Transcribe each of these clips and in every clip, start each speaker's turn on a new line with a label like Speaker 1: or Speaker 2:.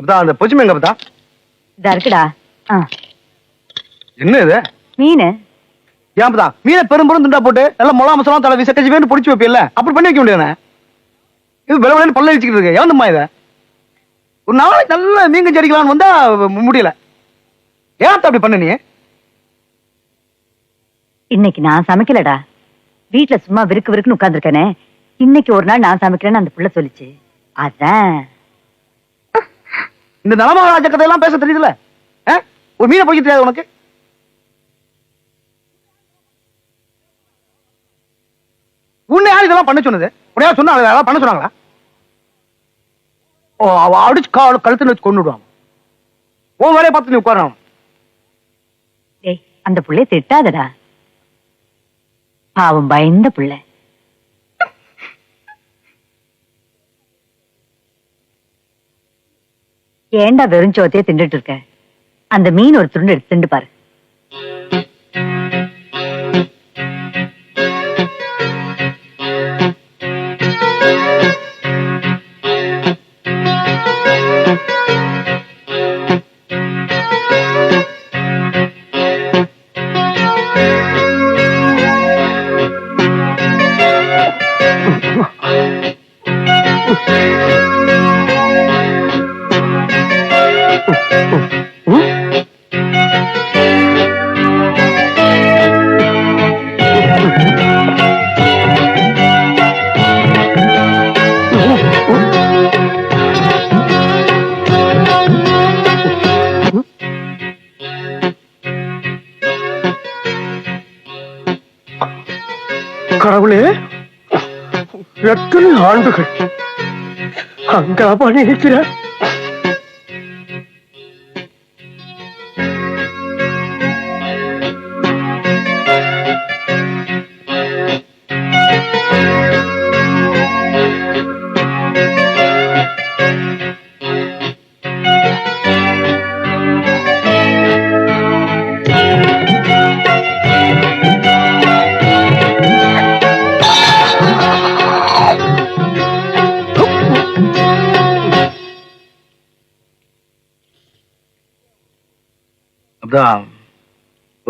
Speaker 1: அப்பதான் அந்த பொச்சி மீன் அப்பதா
Speaker 2: இதா இருக்குடா.
Speaker 1: என்ன இது?
Speaker 2: மீன்.
Speaker 1: ஏன்பதா மீனை பெரும்பெரும் துண்டா போட்டு நல்லா மொளா மசாலா தலை விசட்டச்சு வேணும் பிடிச்சி வைப்பில்ல, அப்படி பண்ணி வைக்க முடியாது. இது வில விலைன்னு பல்ல வச்சுக்கிட்டு இருக்கு. ஏந்தம்மா இதை ஒரு நாளைக்கு நல்ல மீன் கஞ்சி அடிக்கலான்னு வந்தா முடியல. ஏன் அப்படி பண்ண நீ?
Speaker 2: இன்னைக்கு நான் சமைக்கலடா. வீட்டுல சும்மா விருக்கு விருக்குன்னு உட்கார்ந்துருக்கேனே. இன்னைக்கு ஒரு நாள் நான் சமைக்கிறேன்னு அந்த புள்ள சொல்லிச்சு. அதான்
Speaker 1: இந்த நலமகாராஜ கதையெல்லாம் பேச தெரியுதுல. ஒரு மீனை பிடிக்க தெரியாது உனக்கு? உன்னை யார் இதெல்லாம் பண்ண சொன்னது? உன்னையா சொன்னா அதெல்லாம் பண்ண சொன்னாங்களா? ஓ, அவ அடிச்சு கழுத்துல வச்சு கொண்டு விடுவாங்க. உன் வேலையை பார்த்து நீ உட்காரணும்.
Speaker 2: டேய், அந்த புள்ளைய திட்டாதடா. பாவம் பயந்த புள்ள. ஏண்டா வெறும் சோத்தையே தின்னுட்டு இருக்க? அந்த மீன் ஒரு துண்டு எடுத்து திண்டு பாரு.
Speaker 3: கடவுளே, எத்தனை ஆண்டுகள் அங்கா நினைக்கிற?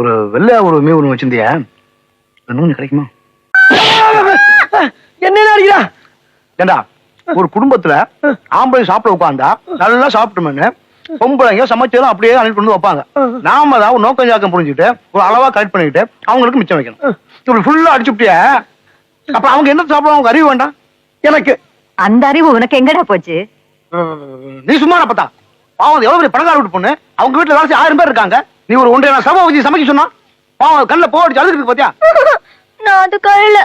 Speaker 1: ஒரு வெள்ளை ஒரு மீன் ஒண்ணு வச்சிருந்தியா? நூனு கிடைக்குமா?
Speaker 3: என்ன அடிக்கிறா?
Speaker 1: ஏண்டா, ஒரு குடும்பத்துல ஆம்பளை சாப்பிட உட்காந்தா நல்லா சாப்பிட்டோம்னு பொம்பளைங்க சமைச்சதும் அப்படியே அனுப்பி கொண்டு வைப்பாங்க. நாம தான் ஒரு நோக்கம் ஜாக்கம் புரிஞ்சுக்கிட்டு ஒரு அளவா கரெக்ட் பண்ணிக்கிட்டு அவங்களுக்கு மிச்சம் வைக்கணும். இப்படி ஃபுல்லா அடிச்சுட்டிய அப்ப அவங்க என்ன சாப்பிடுவாங்க? அவங்க அறிவு வேண்டாம் எனக்கு?
Speaker 2: அந்த அறிவு உனக்கு எங்கடா போச்சு?
Speaker 1: நீ சும்மா பார்த்தா பாவம் எவ்வளவு பெரிய பணக்கார வீட்டு பொண்ணு. அவங்க வீட்டுல வேலை 1000 பேர் இருக்காங்க. நீ ஒரு 1.5 நாள் சபை வச்சு சமைக்க சொன்னா பாவம் கண்ணில் போடிச்சு அழுதுட்டு பாத்தியா?
Speaker 4: நான் அது கழல.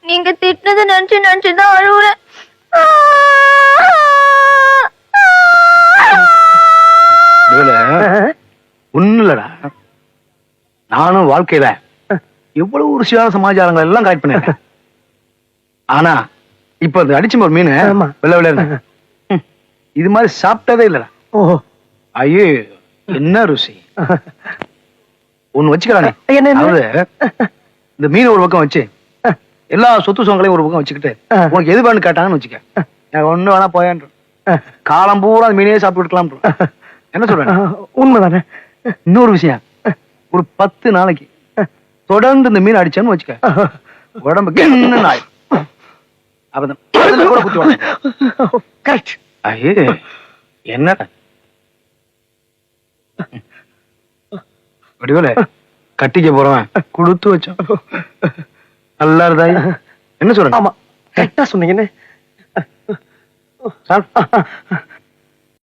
Speaker 4: நீங்க திட்டினதை நினைச்சுதான் அழுவுறேன்.
Speaker 1: ஒண்ணு இல்லடா, நானும் வாழ்க்கையில எவ்வளவு ஒரு சில சமாச்சாரங்கள் எல்லாம் கரெக்ட் பண்ணிருக்கேன். ஆனா இப்ப இந்த அடிச்சு ஒரு மீன் வெள்ள வெள்ள இது மாதிரி சாப்பிட்டதே இல்லடா. ஐயோ, என்ன ருசி! ஒண்ணு வச்சுக்கிறானே, இந்த மீன் ஒரு பக்கம் வச்சு எல்லா சொத்து சொங்களையும் ஒரு பக்கம் வச்சுக்கிட்டு உனக்கு எது வேணும்னு கேட்டாங்கன்னு வச்சுக்க, ஒண்ணு வேணா போயான் காலம் பூரா அந்த மீனையே சாப்பிட்டு இருக்கலாம். என்ன சொல்றேன்?
Speaker 3: உண்மைதானே.
Speaker 1: இன்னொரு விஷயம், ஒரு 10 நாளைக்கு தொடர்ந்து இந்த மீன் அடிச்சேன்னு வச்சுக்க, உடம்புக்கு என்ன ஆயிடும். அப்பதான் கூட குத்தி கரெக்ட். ஐயே, என்ன வடிவேல கட்டிக்க போறவன் கொடுத்து வச்சான். நல்லா இருந்தா என்ன சொல்ற?
Speaker 3: ஆமா, கரெக்டா சொன்னீங்கன்னு.